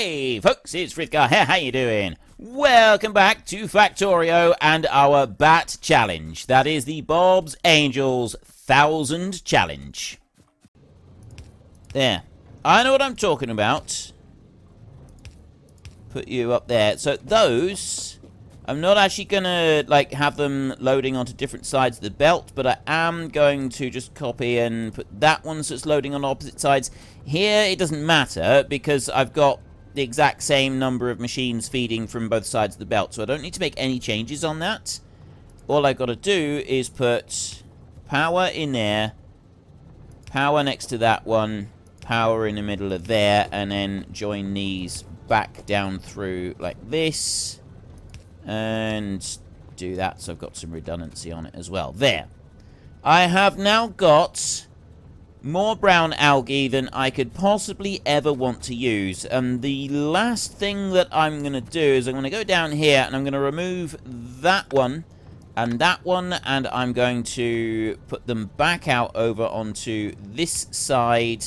Hey folks, it's Frithgar here, how you doing? Welcome back to Factorio and our Bat Challenge. That is the Bob's Angels 1000 Challenge. There. I know what I'm talking about. Put you up there. So those, I'm not actually going to like have them loading onto different sides of the belt, but I am going to just copy and put that one so it's loading on opposite sides. Here it doesn't matter because I've got the exact same number of machines feeding from both sides of the belt, so I don't need to make any changes on that. All I've got to do is put power in there, power next to that one, power in the middle of there, and then join these back down through like this, and do that so I've got some redundancy on it as well. There. I have now got more brown algae than I could possibly ever want to use. And the last thing that I'm going to do is I'm going to go down here and I'm going to remove that one, and I'm going to put them back out over onto this side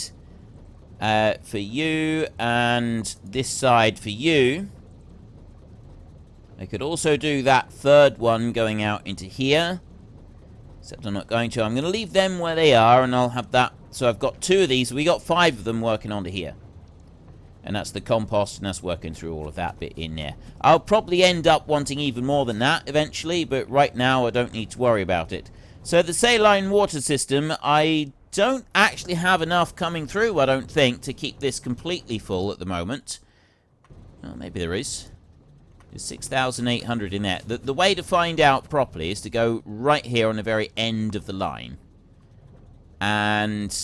for you, and this side for you. I could also do that third one going out into here, except I'm not going to. I'm going to leave them where they are, and I'll have that. So I've got two of these. We got 5 of them working onto here. And that's the compost, and that's working through all of that bit in there. I'll probably end up wanting even more than that eventually, but right now I don't need to worry about it. So the saline water system, I don't actually have enough coming through, I don't think, to keep this completely full at the moment. Well, maybe there is. There's 6,800 in there. The way to find out properly is to go right here on the very end of the line. And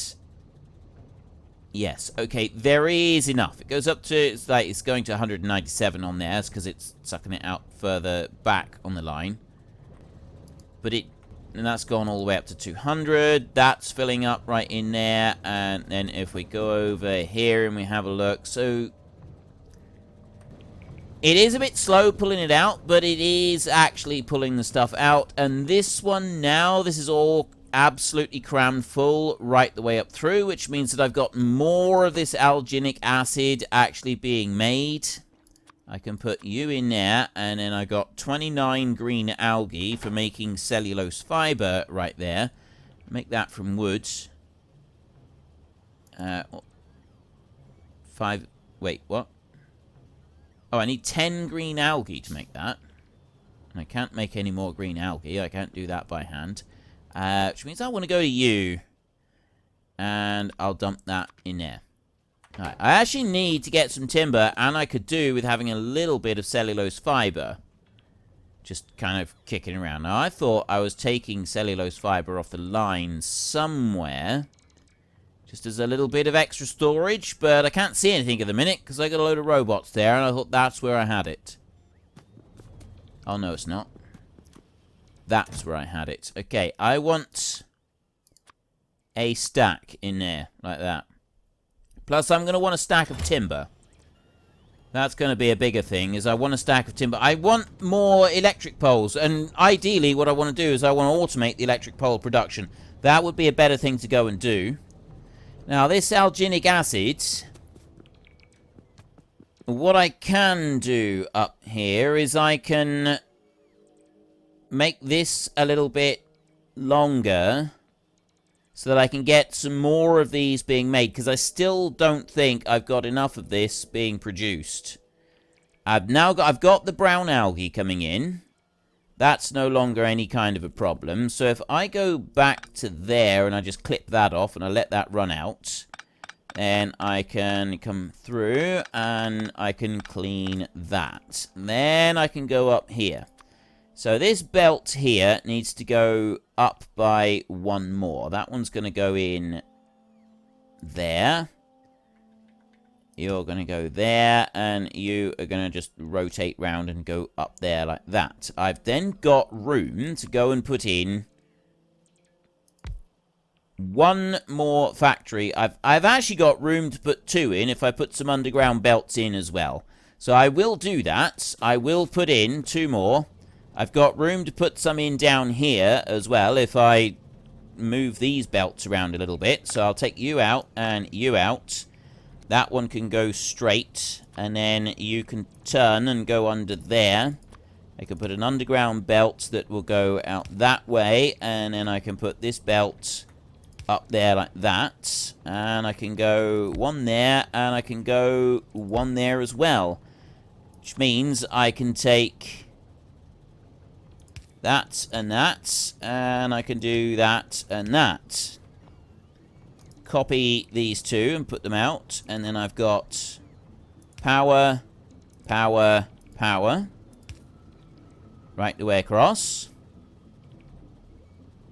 yes, okay, there is enough. It goes up to, it's going to 197 on there because it's sucking it out further back on the line. But and that's gone all the way up to 200. That's filling up right in there. And then if we go over here and we have a look, so it is a bit slow pulling it out, but it is actually pulling the stuff out. And this one now, this is all absolutely crammed full right the way up through, which means that I've got more of this alginic acid actually being made. I can put you in there, and then I got 29 green algae for making cellulose fiber right there. Make that from wood. 5, wait, what? Oh, I need 10 green algae to make that. And I can't make any more green algae. I can't do that by hand. Which means I want to go to you. And I'll dump that in there. Alright, I actually need to get some timber, and I could do with having a little bit of cellulose fiber. Just kind of kicking around. Now, I thought I was taking cellulose fiber off the line somewhere, just as a little bit of extra storage, but I can't see anything at the minute, because I got a load of robots there, and I thought that's where I had it. Oh, no, it's not. That's where I had it. Okay, I want a stack in there, like that. Plus, I'm going to want a stack of timber. That's going to be a bigger thing, is I want a stack of timber. I want more electric poles, and ideally what I want to do is I want to automate the electric pole production. That would be a better thing to go and do. Now, this alginic acid, what I can do up here is I can make this a little bit longer so that I can get some more of these being made, because I still don't think I've got enough of this being produced. I've got the brown algae coming in. That's no longer any kind of a problem. So if I go back to there and I just clip that off and I let that run out, then I can come through and I can clean that. Then I can go up here. So this belt here needs to go up by 1 more. That one's going to go in there. You're going to go there, and you are going to just rotate round and go up there like that. I've then got room to go and put in 1 more factory. I've actually got room to put 2 in if I put some underground belts in as well. So I will do that. I will put in 2 more. I've got room to put some in down here as well if I move these belts around a little bit. So I'll take you out and you out. That one can go straight, and then you can turn and go under there. I can put an underground belt that will go out that way, and then I can put this belt up there like that, and I can go one there, and I can go one there as well, which means I can take that, and I can do that and that. Copy these two and put them out, and then I've got power, power, power, right the way across.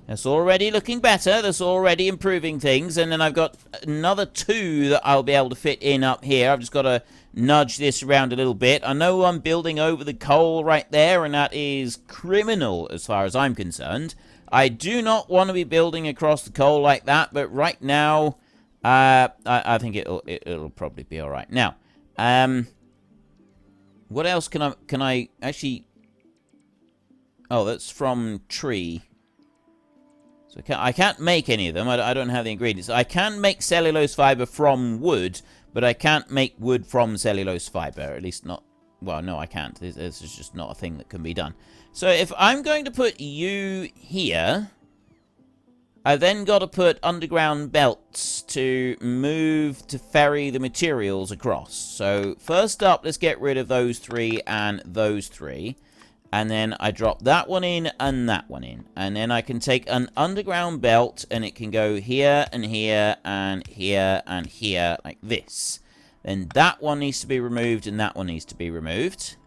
That's already looking better. That's already improving things. And then I've got another two that I'll be able to fit in up here. I've just got to nudge this around a little bit. I know I'm building over the coal right there, and that is criminal as far as I'm concerned. I do not want to be building across the coal like that, but right now, I think it'll probably be all right. Now, what else can I actually? Oh, that's from tree. So I can't make any of them. I don't have the ingredients. I can make cellulose fiber from wood, but I can't make wood from cellulose fiber. At least not... Well, no, I can't. This is just not a thing that can be done. So if I'm going to put you here, I then got to put underground belts to move to ferry the materials across. So first up, let's get rid of those three and those three. And then I drop that one in and that one in. And then I can take an underground belt and it can go here and here and here and here like this. Then that one needs to be removed and that one needs to be removed.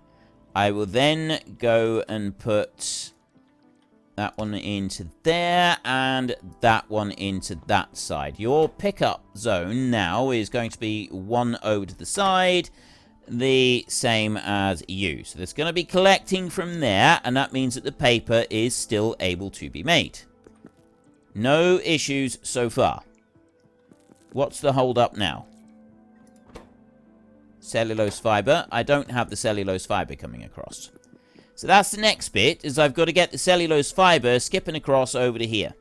I will then go and put that one into there and that one into that side. Your pickup zone now is going to be one over to the side, the same as you. So there's going to be collecting from there, and that means that the paper is still able to be made. No issues so far. What's the hold up now? Cellulose fiber. I don't have the cellulose fiber coming across. So that's the next bit, is I've got to get the cellulose fiber skipping across over to here.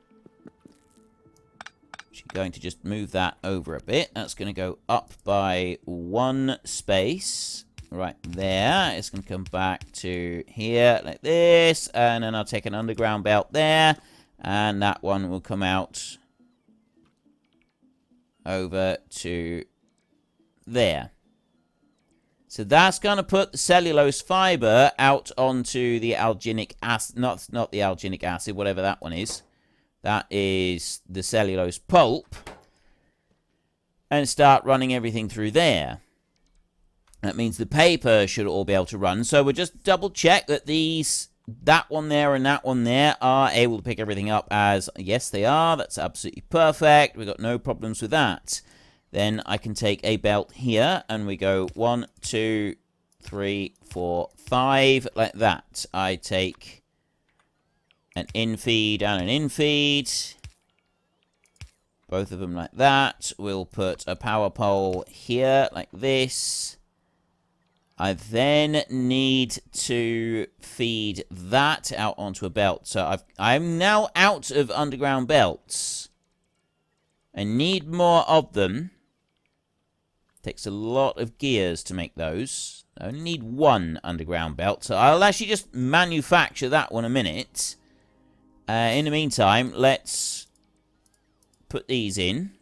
Going to just move that over a bit. That's going to go up by one space right there. It's going to come back to here like this, and then I'll take an underground belt there, and that one will come out over to there. So that's going to put the cellulose fiber out onto the alginic acid, not the alginic acid, whatever that one is. That is the cellulose pulp. And start running everything through there. That means the paper should all be able to run. So we'll just double check that that one there and that one there are able to pick everything up as, yes, they are. That's absolutely perfect. We've got no problems with that. Then I can take a belt here and we go 1, 2, 3, 4, 5 like that. I take an in-feed and an in-feed. Both of them like that. We'll put a power pole here like this. I then need to feed that out onto a belt. So I'm now out of underground belts. I need more of them. Takes a lot of gears to make those. I only need one underground belt. So I'll actually just manufacture that one a minute. In the meantime, let's put these in.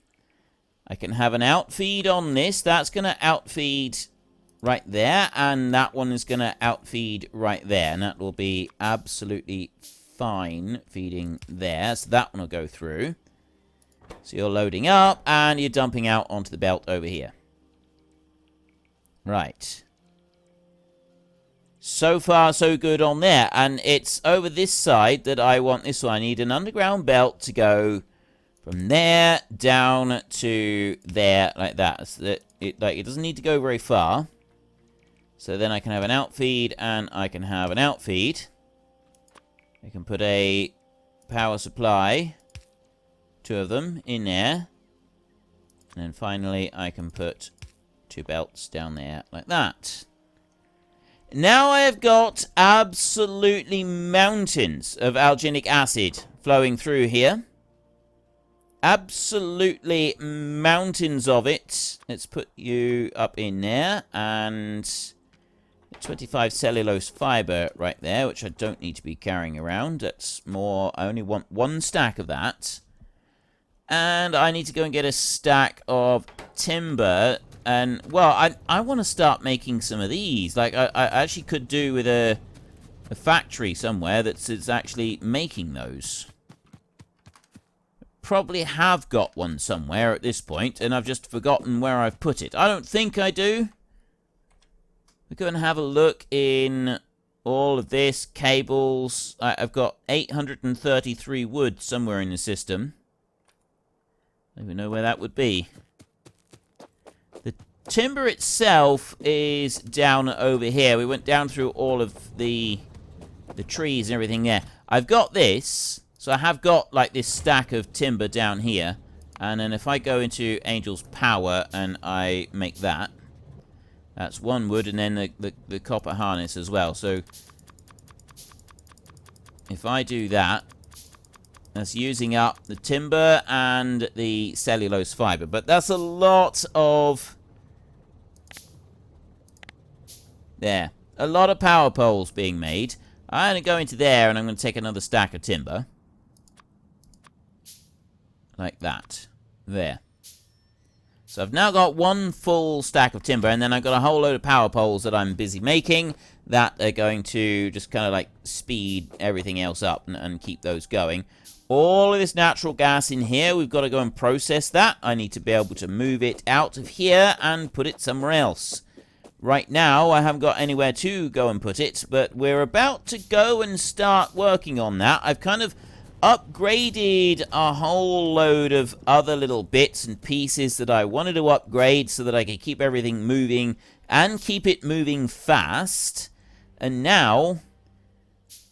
I can have an outfeed on this. That's going to outfeed right there. And that one is going to outfeed right there. And that will be absolutely fine feeding there. So that one will go through. So you're loading up and you're dumping out onto the belt over here. Right. So far, so good on there. And it's over this side that I want this one. I need an underground belt to go from there down to there like that. So that it doesn't need to go very far. So then I can have an outfeed and I can have an outfeed. I can put a power supply, 2 of them, in there. And then finally I can put 2 belts down there like that. Now I have got absolutely mountains of alginic acid flowing through here. absolutely mountains of it. Let's put you up in there, and 25 cellulose fiber right there, which I don't need to be carrying around. That's more, I only want 1 stack of that. And I need to go and get a stack of timber. And, well, I want to start making some of these. Like, I actually could do with a factory somewhere that's actually making those. Probably have got one somewhere at this point, and I've just forgotten where I've put it. I don't think I do. We're going to have a look in all of this. Cables. I've got 833 wood somewhere in the system. I don't even know where that would be. The timber itself is down over here. We went down through all of the trees and everything there. I've got this. So I have got, like, this stack of timber down here. And then if I go into Angel's Power and I make that, that's 1 wood, and then the copper harness as well. So if I do that, that's using up the timber and the cellulose fiber. But that's a lot of... There. A lot of power poles being made. I'm going to go into there, and I'm going to take another stack of timber. Like that. There. So I've now got 1 full stack of timber, and then I've got a whole load of power poles that I'm busy making that are going to just kind of like speed everything else up and keep those going. All of this natural gas in here, we've got to go and process that. I need to be able to move it out of here and put it somewhere else. Right now, I haven't got anywhere to go and put it, but we're about to go and start working on that. I've kind of upgraded a whole load of other little bits and pieces that I wanted to upgrade so that I could keep everything moving and keep it moving fast. And now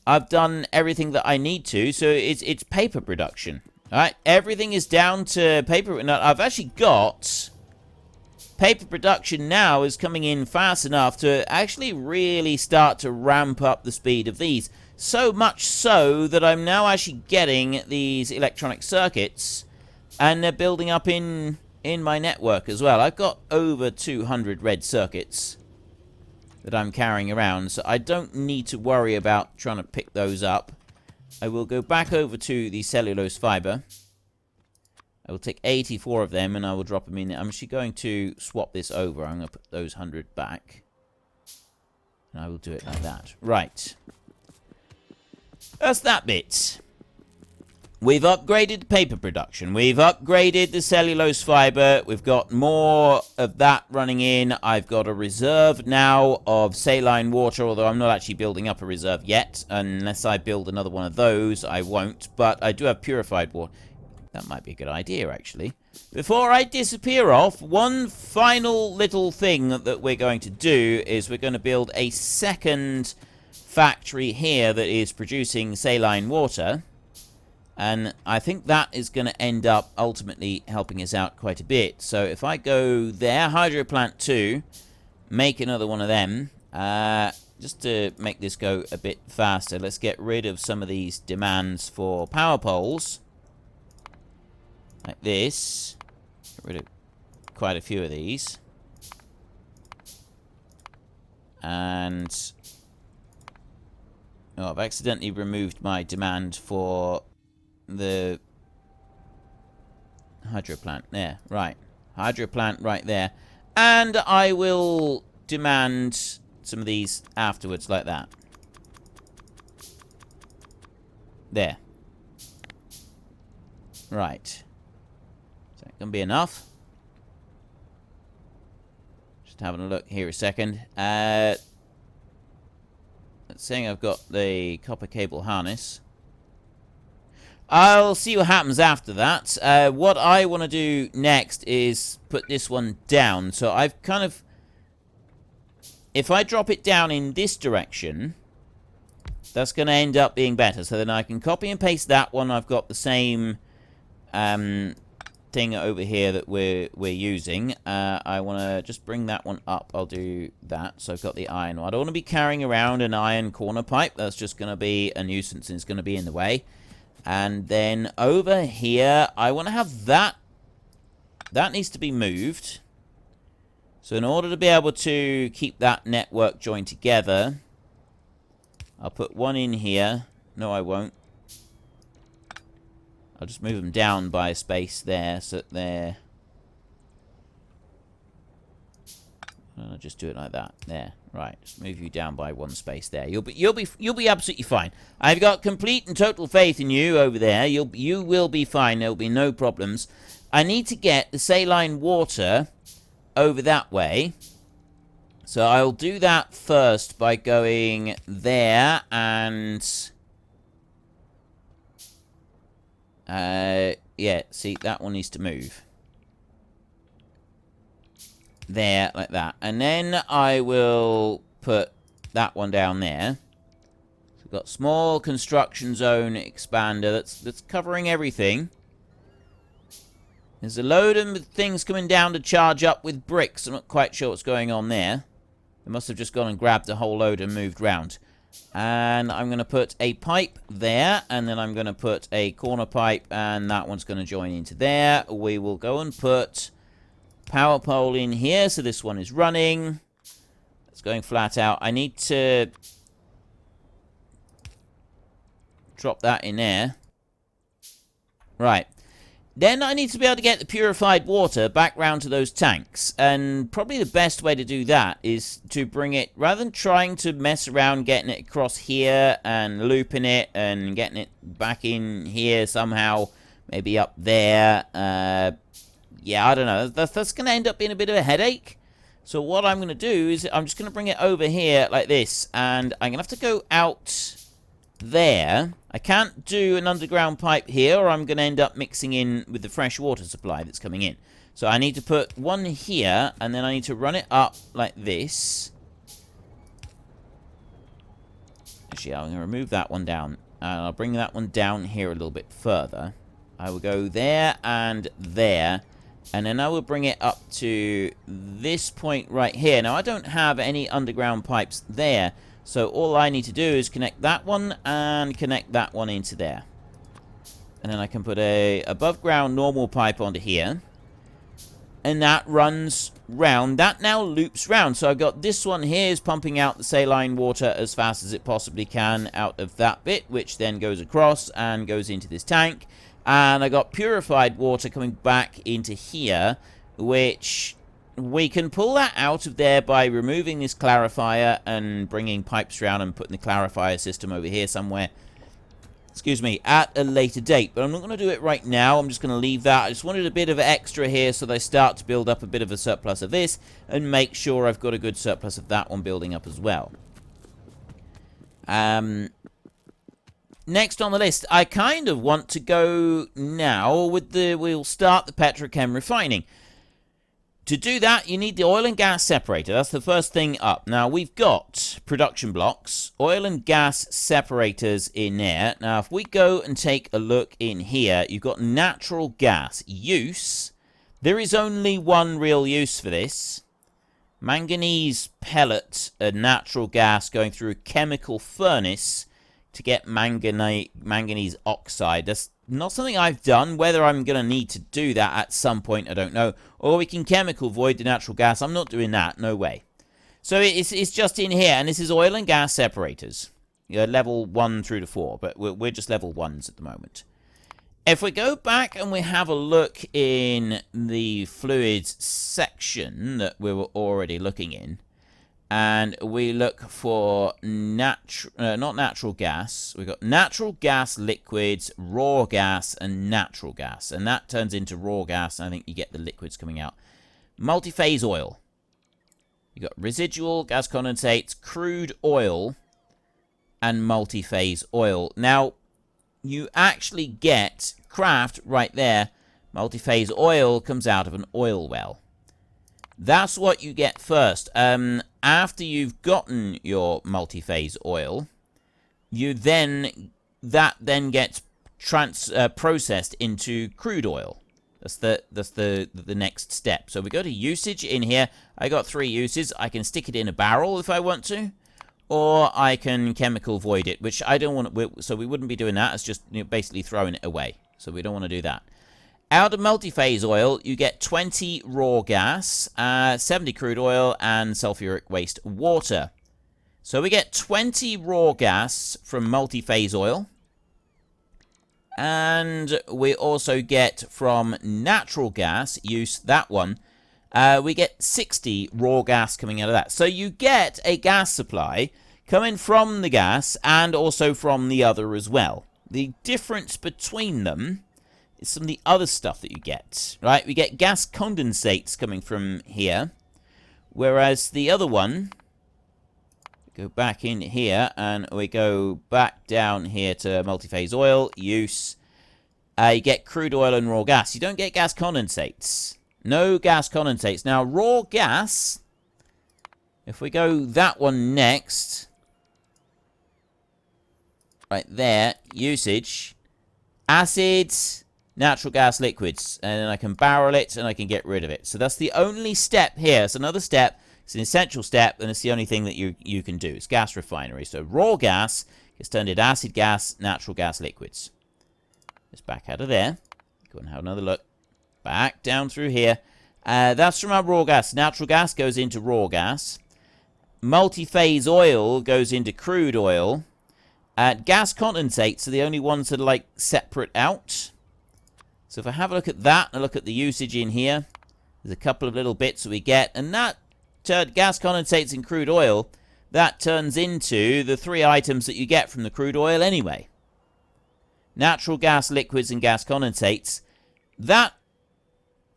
I've done everything that I need to, so it's paper production. All right, everything is down to paper. Now, I've actually got paper production now is coming in fast enough to actually really start to ramp up the speed of these. So much so that I'm now actually getting these electronic circuits, and they're building up in my network as well. I've got over 200 red circuits that I'm carrying around, so I don't need to worry about trying to pick those up. I will go back over to the cellulose fiber. I will take 84 of them, and I will drop them in. I'm actually going to swap this over. I'm going to put those 100 back. And I will do it like that. Right. That's that bit. We've upgraded paper production. We've upgraded the cellulose fiber. We've got more of that running in. I've got a reserve now of saline water, although I'm not actually building up a reserve yet. Unless I build another one of those, I won't. But I do have purified water. That might be a good idea, actually. Before I disappear off, one final little thing that we're going to do is we're going to build a second factory here that is producing saline water. And I think that is going to end up ultimately helping us out quite a bit. So if I go there, hydro plant 2, make another one of them. Just to make this go a bit faster, let's get rid of some of these demands for power poles. Like this. Get rid of quite a few of these. And... oh, I've accidentally removed my demand for the hydro plant. There, right. Hydro plant right there. And I will demand some of these afterwards like that. There. Right. Is that going to be enough? Just having a look here a second. Let's say I've got the copper cable harness. I'll see what happens after that. What I want to do next is put this one down. So I've kind of... if I drop it down in this direction, that's going to end up being better. So then I can copy and paste that one. I've got the same thing over here that we're using. I want to just bring that one up. I'll do that. So I've got the iron one. I don't want to be carrying around an iron corner pipe. That's just going to be a nuisance and it's going to be in the way. And then over here, I want to have that. That needs to be moved. So in order to be able to keep that network joined together, I'll put one in here. No, I won't. I'll just move them down by a space there, so that they're... I'll just do it like that. There. Right. Just move you down by one space there. You'll be absolutely fine. I've got complete and total faith in you over there. You will be fine. There'll be no problems. I need to get the saline water over that way. So I'll do that first by going there and... yeah, see, that one needs to move. There, like that. And then I will put that one down there. So we've got small construction zone expander that's covering everything. There's a load of things coming down to charge up with bricks. I'm not quite sure what's going on there. They must have just gone and grabbed a whole load and moved round. And I'm going to put a pipe there, and then I'm going to put a corner pipe, and that one's going to join into there. We will go and put power pole in here, so this one is running. It's going flat out. I need to drop that in there. Right. Then I need to be able to get the purified water back round to those tanks. And probably the best way to do that is to bring it, rather than trying to mess around getting it across here and looping it and getting it back in here somehow, maybe up there. Yeah, I don't know. That's going to end up being a bit of a headache. So what I'm going to do is I'm just going to bring it over here like this. And I'm going to have to go out there. I can't do an underground pipe here, or I'm going to end up mixing in with the fresh water supply that's coming in. So I need to put one here, and then I need to run it up like this. Actually, I'm going to remove that one down, and I'll bring that one down here a little bit further. I will go there and there, and then I will bring it up to this point right here. Now, I don't have any underground pipes there, so all I need to do is connect that one and connect that one into there. And then I can put a above ground normal pipe onto here. And that runs round. That now loops round. So I've got this one here is pumping out the saline water as fast as it possibly can out of that bit, which then goes across and goes into this tank. And I got purified water coming back into here, which we can pull that out of there by removing this clarifier and bringing pipes around and putting the clarifier system over here somewhere, excuse me, at a later date. But I'm not going to do it right now. I'm just going to leave that. I just wanted a bit of extra here so they start to build up a bit of a surplus of this and make sure I've got a good surplus of that one building up as well. Next on the list, I kind of want to go now with we'll start the petrochem refining. To do that, you need the oil and gas separator. That's the first thing up. Now, we've got production blocks, oil and gas separators in there. Now, if we go and take a look in here, you've got natural gas use. There is only one real use for this. Manganese pellet, a natural gas going through a chemical furnace to get manganese oxide. That's not something I've done. Whether I'm going to need to do that at some point, I don't know. Or we can chemical void the natural gas. I'm not doing that. No way. So it's just in here. And this is oil and gas separators. Level 1 through to 4. But we're just level 1s at the moment. If we go back and we have a look in the fluids section that we were already looking in, and we look for not natural gas. We've got natural gas liquids, raw gas, and natural gas. And that turns into raw gas, and I think you get the liquids coming out. Multi-phase oil. You've got residual gas condensates, crude oil, and multi-phase oil. Now, you actually get craft right there. Multi-phase oil comes out of an oil well. That's what you get first. After you've gotten your multi-phase oil, that then gets processed into crude oil. That's the next step. So we go to usage in here. I got 3 uses. I can stick it in a barrel if I want to, or I can chemical void it, which I don't want to, so we wouldn't be doing that. It's just, you know, basically throwing it away. So we don't want to do that. Out of multi-phase oil, you get 20 raw gas, 70 crude oil, and sulfuric waste water. So we get 20 raw gas from multi-phase oil. And we also get from natural gas, use that one, we get 60 raw gas coming out of that. So you get a gas supply coming from the gas and also from the other as well. The difference between them is some of the other stuff that you get, right? We get gas condensates coming from here, whereas the other one, go back in here and we go back down here to multi-phase oil, use, you get crude oil and raw gas. You don't get gas condensates. No gas condensates. Now, raw gas, if we go that one next, right there, usage, acids, natural gas liquids, and then I can barrel it and I can get rid of it. So that's the only step here. It's another step. It's an essential step, and it's the only thing that you can do. It's gas refinery. So raw gas gets turned into acid gas, natural gas liquids. Just back out of there. Go and have another look. Back down through here. That's from our raw gas. Natural gas goes into raw gas. Multi-phase oil goes into crude oil. Gas condensates are the only ones that are like separate out. So if I have a look at that and a look at the usage in here, there's a couple of little bits that we get, and that gas condensates in crude oil, that turns into the 3 items that you get from the crude oil anyway. Natural gas liquids and gas condensates, that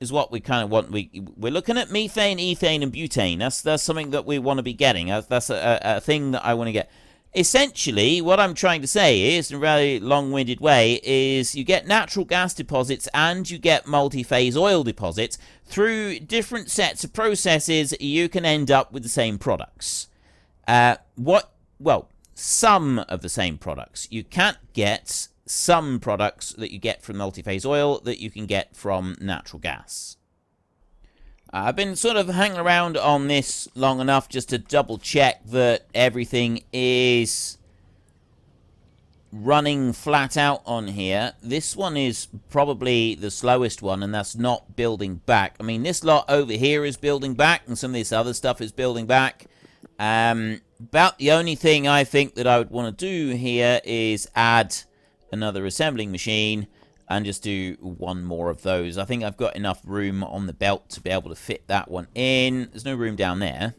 is what we kind of want. We're looking at methane, ethane, and butane. That's something that we want to be getting. That's a thing that I want to get. Essentially, what I'm trying to say is, in a very long-winded way, is you get natural gas deposits and you get multi-phase oil deposits. Through different sets of processes, you can end up with the same products. Well, some of the same products. You can't get some products that you get from multi-phase oil that you can get from natural gas. I've been sort of hanging around on this long enough just to double check that everything is running flat out on here. This one is probably the slowest one, and that's not building back. I mean, this lot over here is building back, and some of this other stuff is building back. About the only thing I think that I would want to do here is add another assembling machine and just do one more of those. I think I've got enough room on the belt to be able to fit that one in. There's no room down there,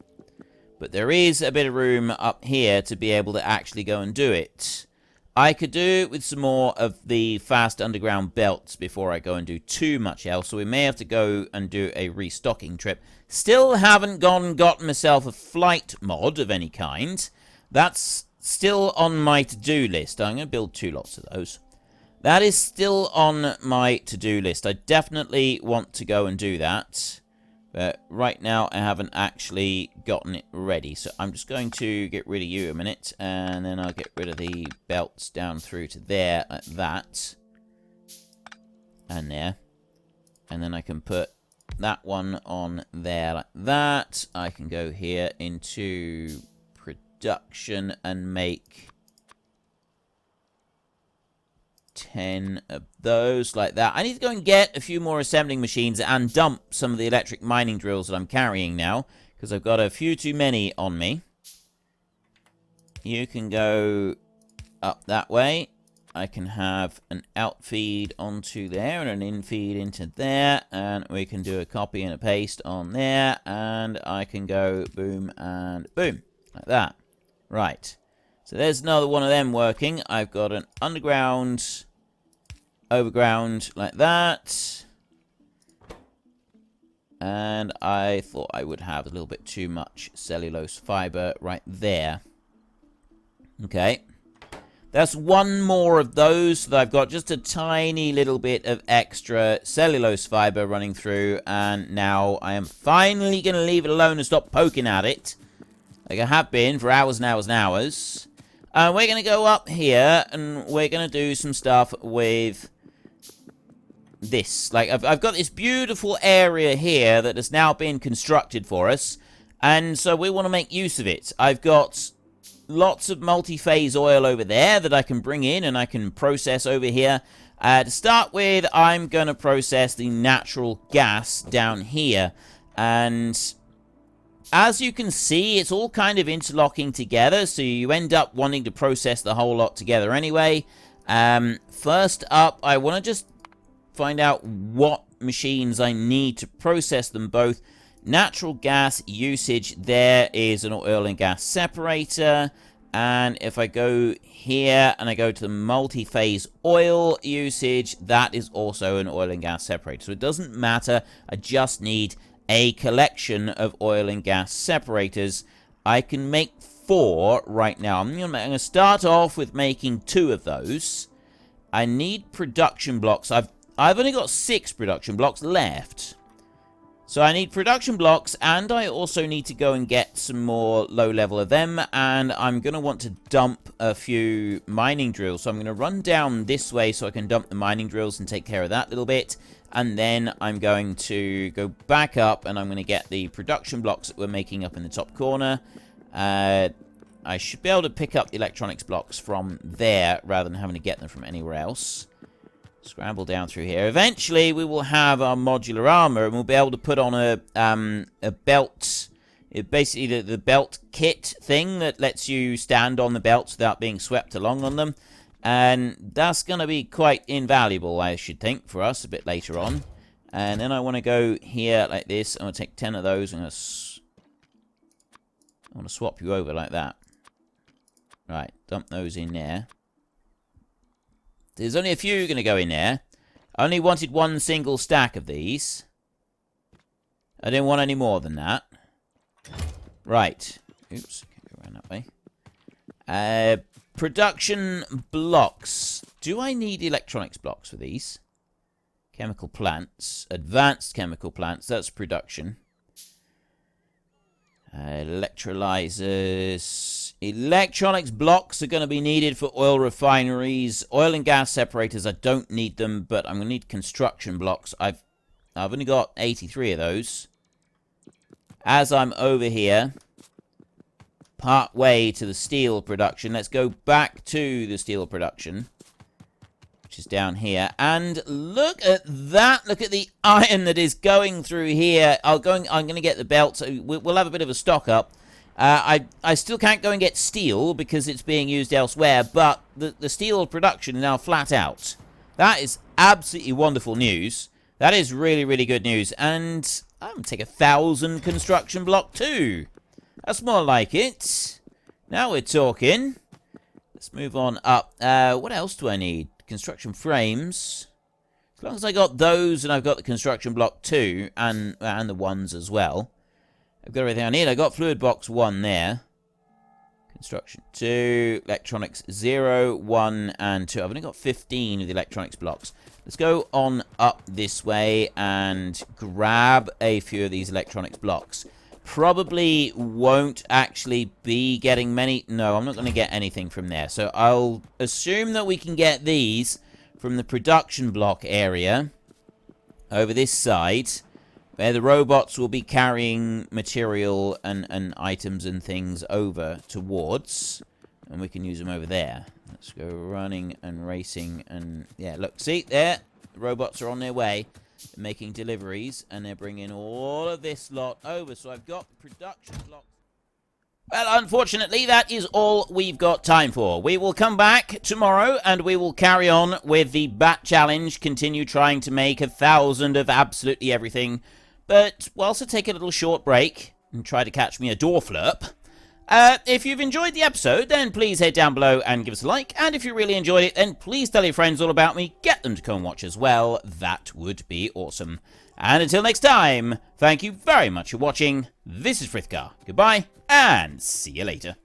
but there is a bit of room up here to be able to actually go and do it. I could do it with some more of the fast underground belts before I go and do too much else, so we may have to go and do a restocking trip. Still haven't gotten myself a flight mod of any kind. That's still on my to-do list. I'm going to build 2 lots of those. That is still on my to-do list. I definitely want to go and do that. But right now, I haven't actually gotten it ready. So I'm just going to get rid of you a minute. And then I'll get rid of the belts down through to there, like that. And there. And then I can put that one on there, like that. I can go here into production and make 10 of those, like that. I need to go and get a few more assembling machines and dump some of the electric mining drills that I'm carrying now, because I've got a few too many on me. You can go up that way. I can have an out feed onto there and an in feed into there, and we can do a copy and a paste on there, and I can go boom and boom, like that. Right. So there's another one of them working. I've got an underground, overground, like that. And I thought I would have a little bit too much cellulose fiber right there. Okay. That's one more of those. So I've got just a tiny little bit of extra cellulose fiber running through. And now I am finally going to leave it alone and stop poking at it, like I have been for hours and hours and hours. We're going to go up here, and we're going to do some stuff with this. Like, I've got this beautiful area here that has now been constructed for us, and so we want to make use of it. I've got lots of multi-phase oil over there that I can bring in and I can process over here. To start with, I'm going to process the natural gas down here. And as you can see, it's all kind of interlocking together, so you end up wanting to process the whole lot together anyway. First up, I want to just find out what machines I need to process them both. Natural gas usage, there is an oil and gas separator. And if I go here and I go to the multi-phase oil usage, that is also an oil and gas separator. So it doesn't matter, I just need a collection of oil and gas separators. I can make 4 right now. I'm going to start off with making 2 of those. I need production blocks. I've only got 6 production blocks left. So I need production blocks, and I also need to go and get some more low level of them, and I'm going to want to dump a few mining drills. So I'm going to run down this way so I can dump the mining drills and take care of that little bit. And then I'm going to go back up, and I'm going to get the production blocks that we're making up in the top corner. I should be able to pick up the electronics blocks from there rather than having to get them from anywhere else. Scramble down through here. Eventually, we will have our modular armor, and we'll be able to put on a belt. Basically, the belt kit thing that lets you stand on the belts without being swept along on them. And that's going to be quite invaluable, I should think, for us a bit later on. And then I want to go here like this. I'm going to take 10 of those. I want to swap you over like that. Right, dump those in there. There's only a few going to go in there. I only wanted 1 single stack of these. I didn't want any more than that. Right. Oops, can't go around that way. Production blocks. Do I need electronics blocks for these? Chemical plants. Advanced chemical plants. That's production. Electrolyzers. Electronics blocks are going to be needed for oil refineries. Oil and gas separators, I don't need them, but I'm going to need construction blocks. I've only got 83 of those. As I'm over here, part way to the steel production, let's go back to the steel production, which is down here. And look at that. Look at the iron that is going through here. I'm going to get the belt, so we'll have a bit of a stock up. I still can't go and get steel because it's being used elsewhere, but the steel production is now flat out. That is absolutely wonderful news. That is really, really good news. And I'm going to take 1,000 construction block too. That's more like it. Now we're talking. Let's move on up. What else do I need? Construction frames. As long as I got those and I've got the construction block 2 and the ones as well. I've got everything I need. I got fluid box 1 there. Construction 2, electronics 0, 1, and 2. I've only got 15 of the electronics blocks. Let's go on up this way and grab a few of these electronics blocks. Probably won't actually be getting many. No, I'm not going to get anything from there. So I'll assume that we can get these from the production block area over this side, where the robots will be carrying material and items and things over towards, and we can use them over there. Let's go running and racing, and yeah, look, see there, the robots are on their way, they're making deliveries, and they're bringing all of this lot over. So I've got production blocks. Well, unfortunately, that is all we've got time for. We will come back tomorrow, and we will carry on with the Bat Challenge, continue trying to make 1,000 of absolutely everything. But whilst I take a little short break and try to catch me a door flurp, if you've enjoyed the episode, then please head down below and give us a like. And if you really enjoyed it, then please tell your friends all about me. Get them to come watch as well. That would be awesome. And until next time, thank you very much for watching. This is Frithgar. Goodbye, and see you later.